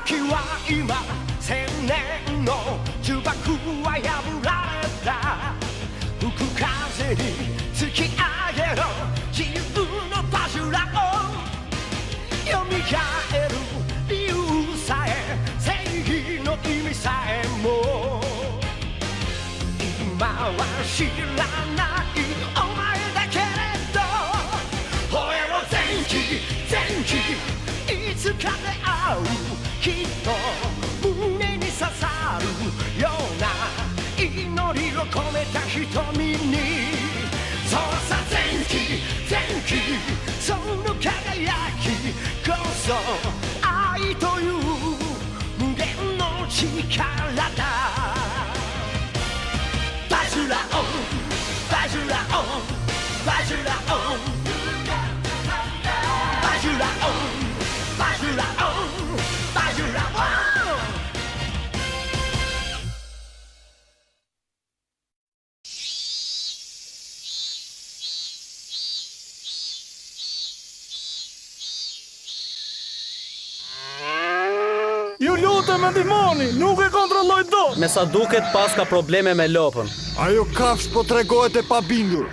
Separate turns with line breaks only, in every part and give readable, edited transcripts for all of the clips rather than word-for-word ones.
時は今千年の呪縛は破られた吹く風に突き上げろ自由のバジュラを蘇る理由さえ正義の意味さえも今は知らないお前だけれど吠えろ前期前期いつかで会うきっと胸に刺さるような祈りを込めた瞳にそうさ前期前期その輝きこそ愛という無限の力だバジュラオンバジュラオンバジュラオンバジュラオンバジュラオン
Ju lutem me ndihmoni, nuk e kontrolloj dot.
Me sa duket pas ka probleme me lopën.
Ajo kafsh po tregohet e pabindur.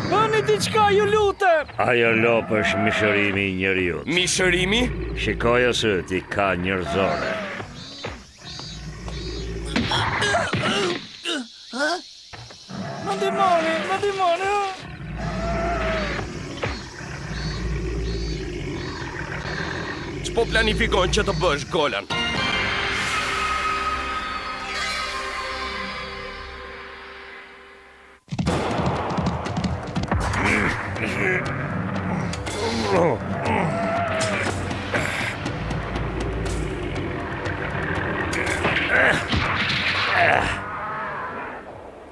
Bëni diçka, ju lutem.
Ajo lopë është mishërimi i njeriut.
Mishërimi?
Shikoj ose ti ka njerëzore.
Më ndihmoni.
Ç'po planifikon që të bësh, Golan?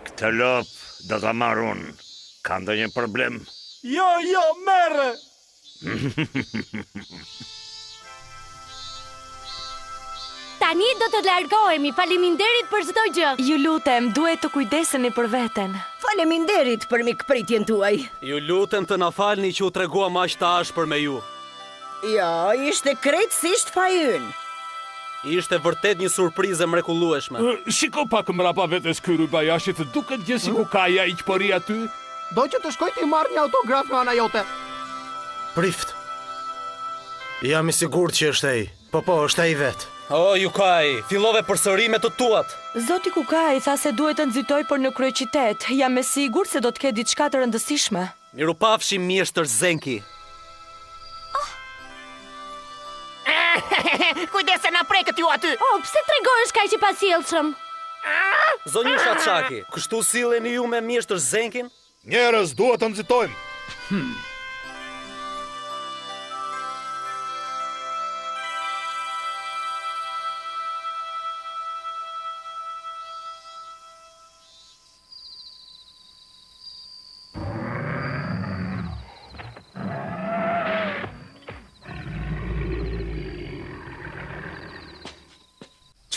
Këtë lopë do ta marr unë. Ka ndonjë problem?
Jo, merre.
Tani do të largohemi, faleminderit për çdo gjë.
Ju lutem, duhet të kujdeseni për veten.
Faleminderit për mikpritjen tuaj.
Ju lutem të na falni që u treguam aq të ashpër me ju.
Jo, ishte krejtësisht fajyn.
Ishte vërtet një surprizë mrekullueshme.
Shiko pak mrapa vetes ky Rybajashit, duket gjë sikur ka ja iqpëri aty.
Do që të shkoj të marr një autograf nga ana jote.
Prift. Jam i sigurt që është ai. Po, është ai vet.
O, Yukaj, fillove përsëri me të tuat.
Zoti Kukaj tha se duhet të nxitoj për në kryeqytet. Jam e sigurt se do të ketë diçka të rëndësishme.
Mirupafshim mjeshtër Zenki.
Kujdese na prekët ju aty.
Pse tregohesh kaq i pasjellshëm?
Zonjusha Çaki, kështu silleni ju me mjeshtër Zenkin?
Njerëz, duhet të nxitojmë.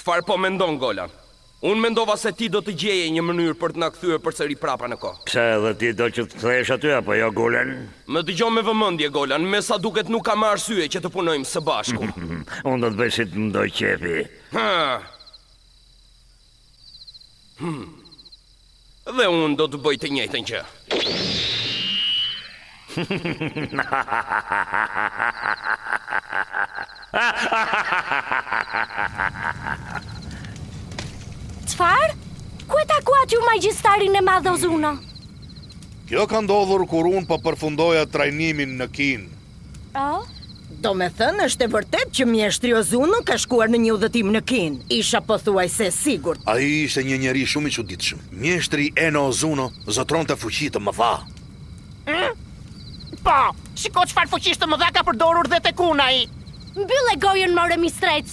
Çfarë po mendon, Golan? Unë mendova se ti do të gjeje një mënyrë për të na kthyer përsëri prapa në kohë.
Pse edhe ti do që të kthehesh aty apo jo, Golan?
Më dëgjoj me vëmendje, Golan, me sa duket nuk kam arsye që të punojmë së bashku.
Unë do të bëj si të më ndoj qefi.
Dhe unë do të bëj të njëjtën gjë.
Çfarë? Ku e takuat ju magjistarin e madh Ozuna?
Kjo ka ndodhur kur unë po përfundoja trajnimin në Kin.
Do me thënë është e vërtet që mjeshtri Ozuno ka shkuar në një udhëtim në Kin. Isha pothuajse sigurt.
Ai ishte një njeri shumë i çuditshëm. Mjeshtri Eno Ozuno zotronte fuqi të mëdha.
Po, shiko çfarë fuqish të mëdha ka përdorur dhe tek unë ai.
Mbylle gojën more mistrec.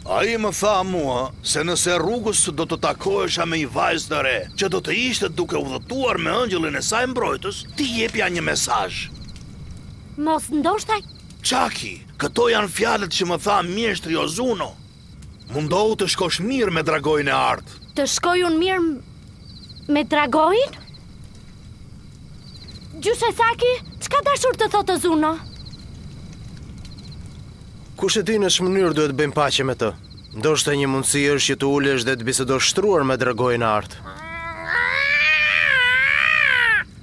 Ai më tha mua se nëse rrugës do të takohesha me një vajzë të re, që do të ishte duke udhëtuar me ëngjëllin e saj mbrojtës, ti jepja një mesazh.
Mos ndoshta
Çaki, këto janë fjalët që më tha mjeshtri Ozuno. Mundohu të shkosh mirë me dragojnë e artë.
Të shkoj unë mirë me dragojnë? Gjyshe Saki, çka dashur të thotë Ozuno?
Kush e di në ç'mënyrë duhet bëjmë paqe me të? Ndoshta një mundësi është që të ulesh dhe të bisedosh shtruar me dragojnë e artë.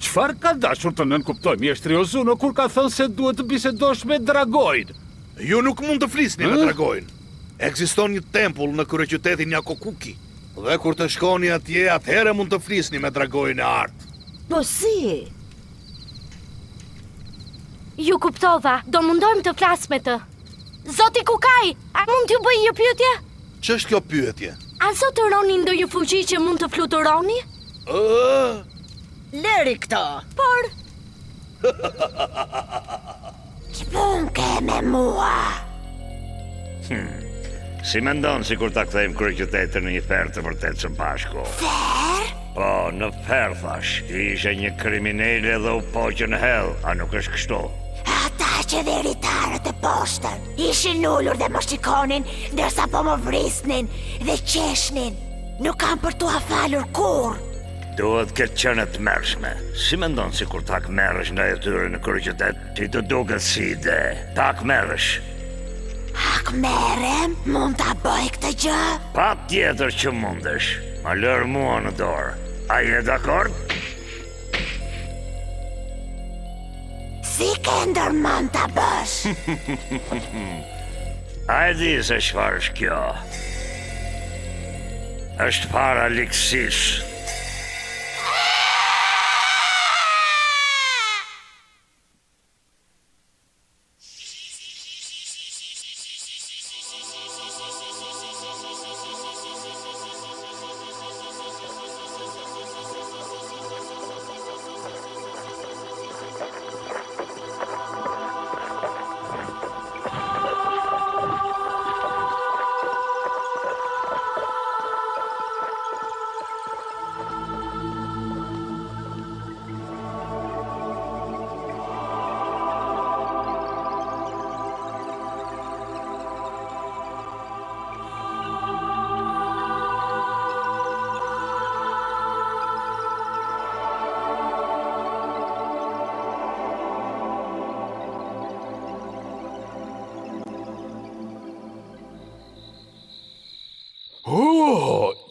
Çfarë ka dashur të nënkuptoj mjeshtri Ozuno kur ka thënë se duhet të bisedosh me dragojnë?
Ju nuk mund të flisni me dragojnë. Ekziston një tempull në kryeqytetin Nyakokuki. Dhe kur të shkoni atje, atëherë mund të flisni me dragojnë e artë.
Po si?
Ju kuptova, do mundojmë të flas me të. Zoti Kukai, a mund t'ju bëj një pyetje?
Ç'është kjo pyetje?
A zoti Roni ndonjë fuqi që mund të fluturoni?
Leri këto.
Por
Ç'pun ke me mua?
Si mendon si kur ta kthejmë kryeqytetin në një ferë të vërtet së bashku?
Fer?
Po, në ferë thash. Ishe një kriminale dhe u poqë në hell, a nuk është kështu?
Ata qeveritarët e poshtën ishin ullur dhe më shikonin, ndërsa po më vrisnin dhe qeshnin. Nuk kam për t'u falur kur.
Duhet këtë qenë të mërshme. Si mendon si kur tak merresh nga e tyre në kryeqytet, ti të duket si ide. Tak merresh.
Hak merrem, mund t'a bëj këtë gjë?
Pa tjetër që mundesh. Ma lërë mua në dorë. A je dakord?
Si ke ndërmend t'a bësh?
A e di se çfarë është kjo? Është para likësish.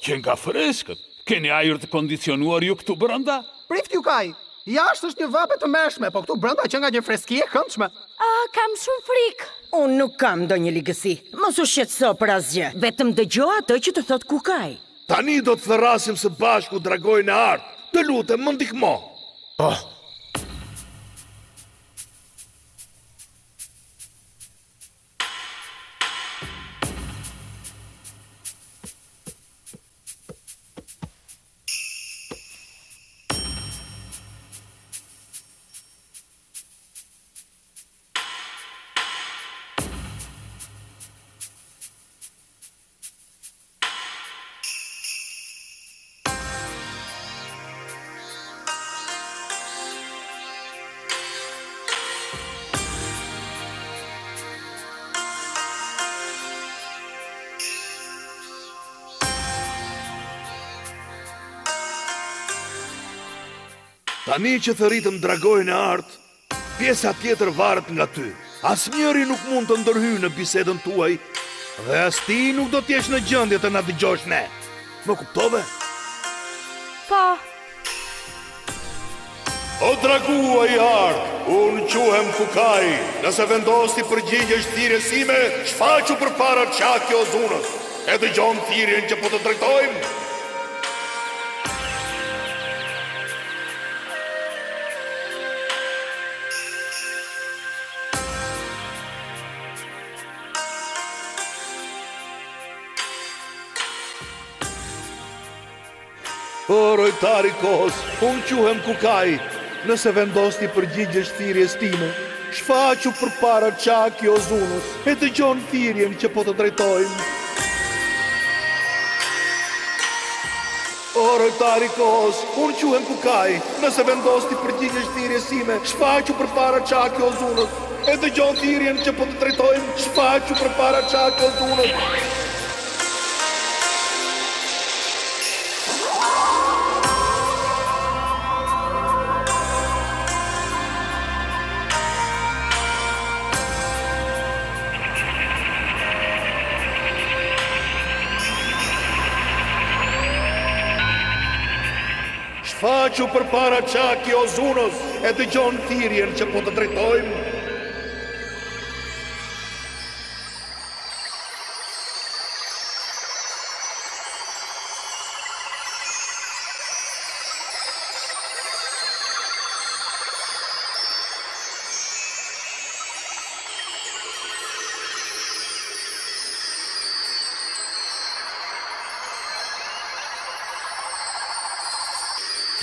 Që nga freskët. Keni ajër të kondicionuar ju këtu brenda?
Prift Kukai, jashtë është një vape të mërshme, po këtu brenda që nga një freskie këndshme.
Kam shumë frikë.
Unë nuk kam ndonjë ligësi. Mos u shqetëso për asgjë. Vetëm dëgjoj atë që të thot Kukai.
Tani do të thërrasim së bashku dragojnë e artë. Të lutem, më ndihmo.
Po.
Tani që thërritëm dragojnë e artë, pjesa tjetër varet nga ty. Asnjëri nuk mund të ndërhyjë në bisedën tuaj dhe as ti nuk do t'jesh në gjendje të na dëgjosh ne. Më kuptove?
Po.
O draguaj i artë, unë quhem Kukai. Nëse vendos ti përgjigjesh thirrjes sime, shfaqu përpara Çaki Ozunës. E dëgjon thirrjen që po të drejtojmë. O rojtari kohës, unë quhem Kukai. Nëse vendos ti përgjigjesh thirrjes time, shfaqu përpara Çaki Ozunës e dëgjon thirrjen që po të drejtojmë. O rojtari kohës, unë quhem Kukai. Nëse vendos ti përgjigjesh thirrjes time, shfaqu përpara Çaki Ozunës e dëgjon thirrjen që po të drejtojmë shfaqur përpara Çakit Ozunës. Shfaqu për para Çaki Ozunës e dëgjon thirrjen që po të drejtojmë.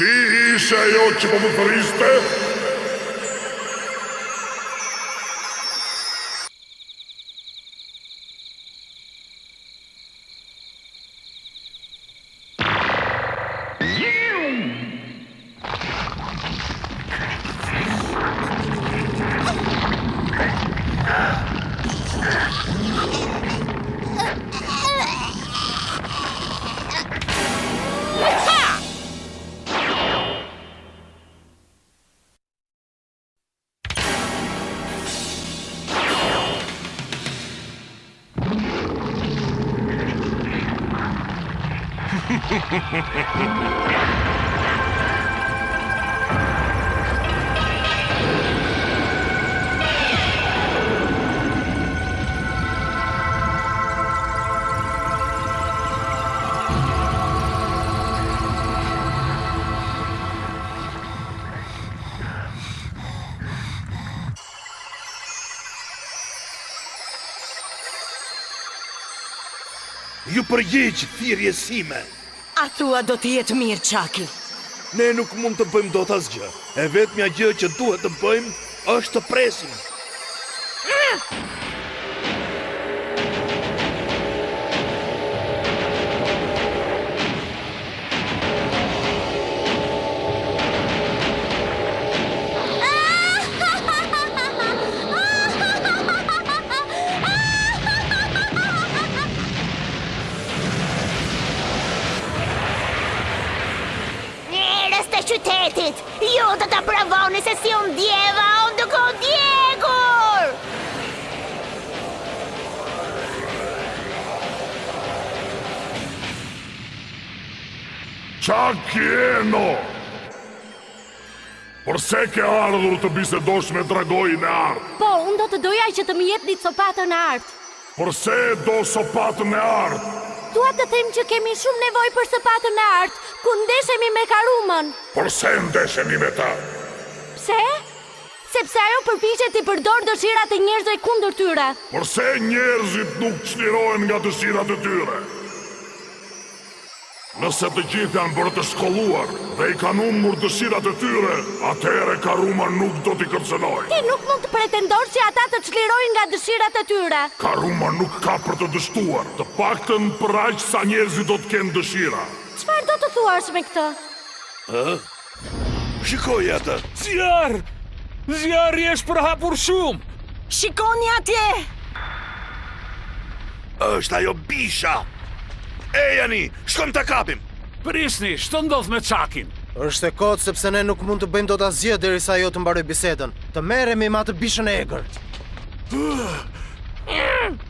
Ti ishe ajo që po më thëriste?
Ju përgjigj thirrjes sime.
A thua do të jetë mirë, Çaki?
Ne nuk mund të bëjmë dot asgjë. E vetmja gjë që duhet të bëjmë është të presim.
Qytetit, ju do të provoni se si unë djeva, unë duke u djegur!
Çaki Eno! Përse ke ardhur të bisedosh me dragojin e artë?
Po, unë do të doja që të më jepni sopatën e artë.
Përse do sopatën e artë?
Dua të them që kemi shumë nevojë për sopatën e artë, ku ndeshemi me Karumën.
Përse ndeshemi me ta?
Pse? Sepse ajo përpiqet të përdor dëshirat e njerëzve kundër tyre.
Përse njerëzit nuk çlirohen nga dëshirat e tyre? Nëse të gjithë janë bërë të shkolluar dhe i kanë humbur dëshirat e tyre, atëherë Karuma nuk do t'i kërcënojë.
Ti nuk mund të pretendosh që ata të çlirojnë nga dëshirat e tyre.
Karuma nuk ka për të dështuar, të paktën për aq sa njerëzit do të kenë dëshira.
Çfarë do të thuash me këtë?
Shikoj atë.
Zjarr! Zjarri është përhapur shumë.
Shikoni atje!
Është ajo bisha. Ejani, shkojmë ta kapim.
Prisni, ç'të ndodh me Çakin?
Është e kotë sepse ne nuk mund të bëjmë dot asgjë derisa ajo të mbaroj bisedën. Të merremi me atë bishën e egër.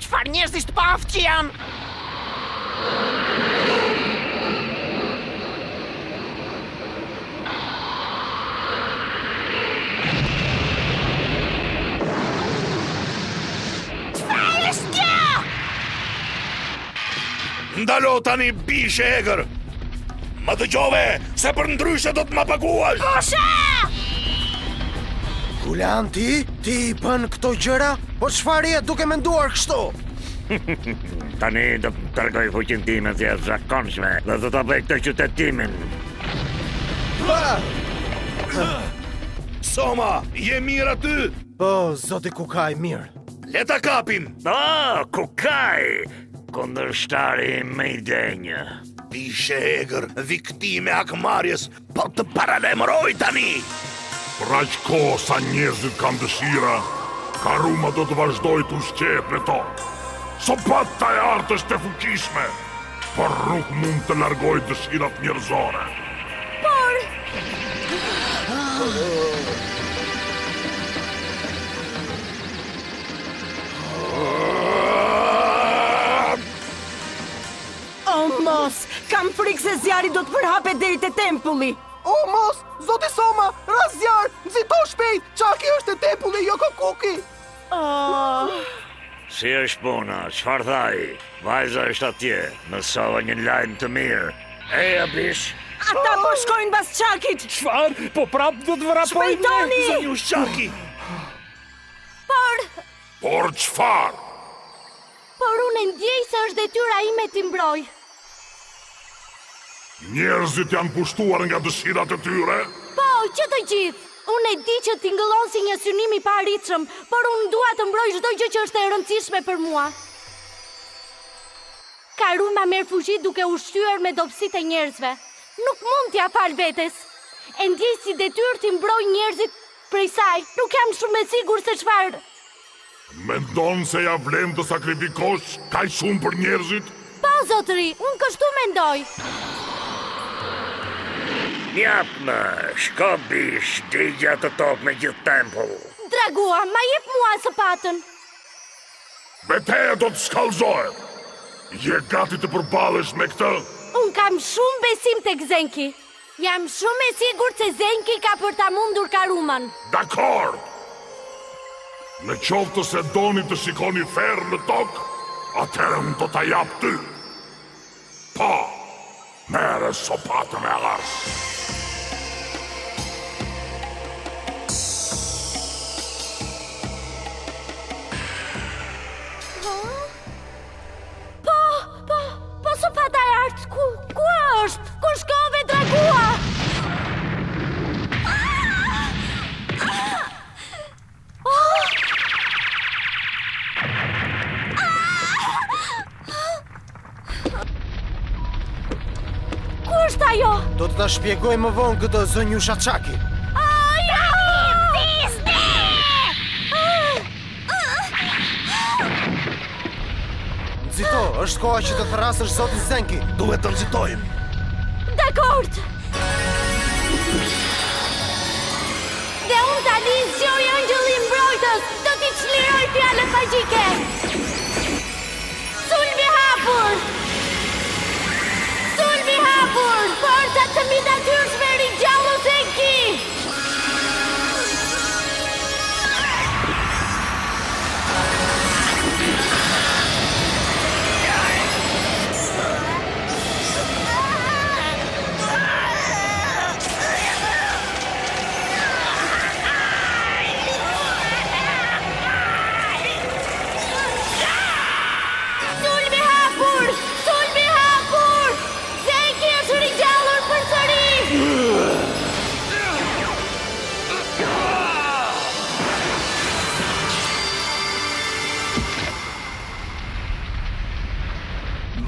Çfarë njerëzish të paftë që janë?
Ndalo tani bishe egër. Më dëgjove se për ndryshe do të më paguash.
Kusha!
Kulan ti i bën këto gjëra? Po çfarë je duke menduar kështu?
Tani do të tregoj fuqinë time si e zakonshme dhe do ta bëj këtë qytetimin.
Soma, je mirë aty?
Po, zoti Kukaj, mirë.
Le ta kapim.
Kukaj! Kundërshtari më i denjë.
Bishe egër, viktime akmarjes, po të paralemroj tani.
Për aq kohë sa njerëzit kanë dëshira, Karuma do të vazhdoj të ushqehet me to. Sopata e artë është e fuqishme, por nuk mund të largoj dëshirat njerëzore.
Por...
O, mos! Kam frikë se zjarri do të përhape deri te tempulli!
O, mos! Zoti Soma, razjar! Nxito shpejt! Çaki është te tempulli, jo Kokuki!
Si është puna, çfarë thaj? Vajza është atje, mësova një lajm të mirë. Eja bish!
Ata po shkojnë bas Çakit!
Çfarë? Po prap do të vrapojnë?
Shpejtoni!
Zonjush Çaki!
Por çfarë?
Por unë ndjej se është detyra ime t'i mbroj.
Njerëzit janë pushtuar nga dëshirat e tyre?
Po, që të gjithë. Unë e di që t'ingëllon si një synim i paritshëm, por unë dua të mbroj çdo gjë që është e rëndësishme për mua. Karuma merr fuqi duke ushqyer me dobësitë e njerëzve. Nuk mund t'ja fal vetes. E ndjej si detyrë t'i mbroj njerëzit prej saj. Nuk jam shumë e sigurt se çfarë.
Mendon se ja vlen të sakrifikosh kaq shumë për njerëzit?
Po, zotëri, unë kështu mendoj.
Japme, shko bish, digja të top me gjithë tempull.
Dragua, ma jep mua sapatën.
Beteja do të shkallëzohet. Je gati të përballesh me këtë?
Unë kam shumë besim tek Zenki. Jam shumë e sigurt se Zenki ka për ta mundur Karuman.
Dakor! Në qoftë se doni të shikoni ferë në tokë, atëherë unë do t'a jap ty. Po, merre sopatën e artë.
Po sopata e artë, ku është? Ku shkove Dragua? Ku është ajo?
Do të ta shpjegoj më vonë këtë zonjusha Çaki. Nxito, është koha që të thrasësh zotin Zenki.
Duhet të nxitojmë.
Dakord. Dhe unë tani zgjoj angjëllin mbrojtës. Do t'i çliroj fjalët magjike. Sulmi hapur. Sulmi hapur. Forcat të midnatyrshme rigjallu Zenki.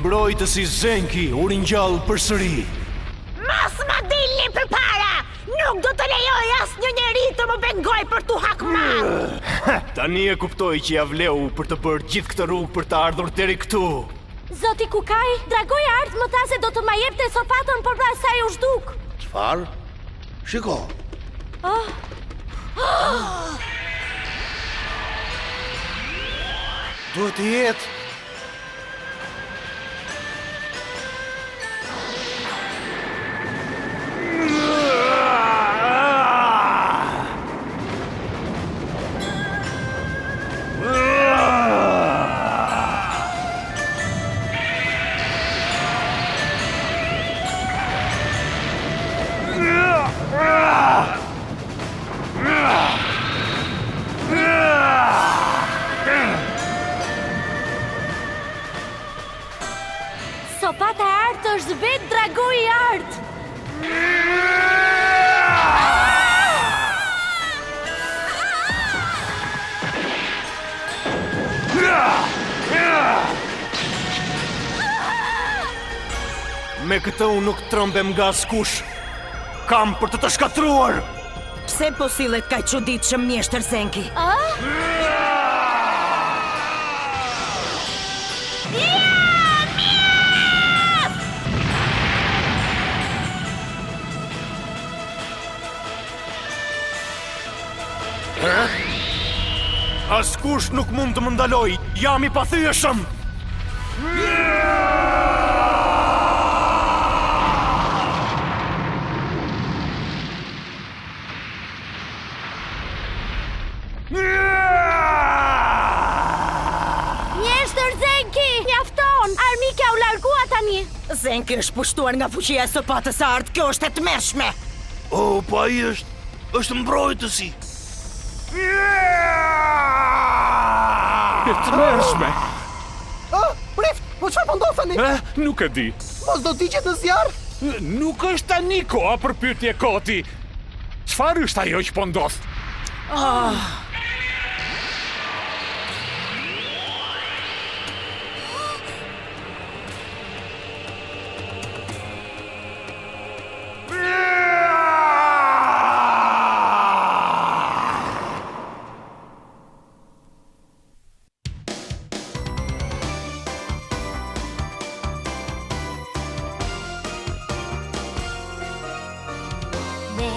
Mbrojtësi Zenki u ringjall përsëri.
Mos ma dilni përpara! Nuk do të lejoj asnjë njeri të më pengoj për tu hakmarrë!
Tani e kuptoj që ja vleu për të bërë gjithë këtë rrugë për të ardhur deri këtu.
Zoti Kukaj, Dragoja ardh më tha se do të ma jepte sopatën, por pastaj u zhduk.
Çfarë? Shiko.
Duhet të jetë.
Sopata e artë është vetë Dragoi i artë.
Me këtë unë nuk trëmbem nga askush. Kam për të shkatruar.
Pse po sillet kaq çuditshëm mjeshtër Zenki?
A?
Askush nuk mund të më ndaloj. Jam I pathyeshëm.
Mjeshtër Zenki, mjafton. Armika u largua tani.
Zenki është pushtuar nga fuqia e sopatës art. Kjo është e tmerrshme.
Po ai është mbrojtësi.
E tmerrshme.
Prift, po çfarë po ndodh tani?
Nuk e di.
Mos do digjet në zjarr?
Nuk është tani koha për pyetje Koti. Çfarë është ajo që po ndodh?
Ne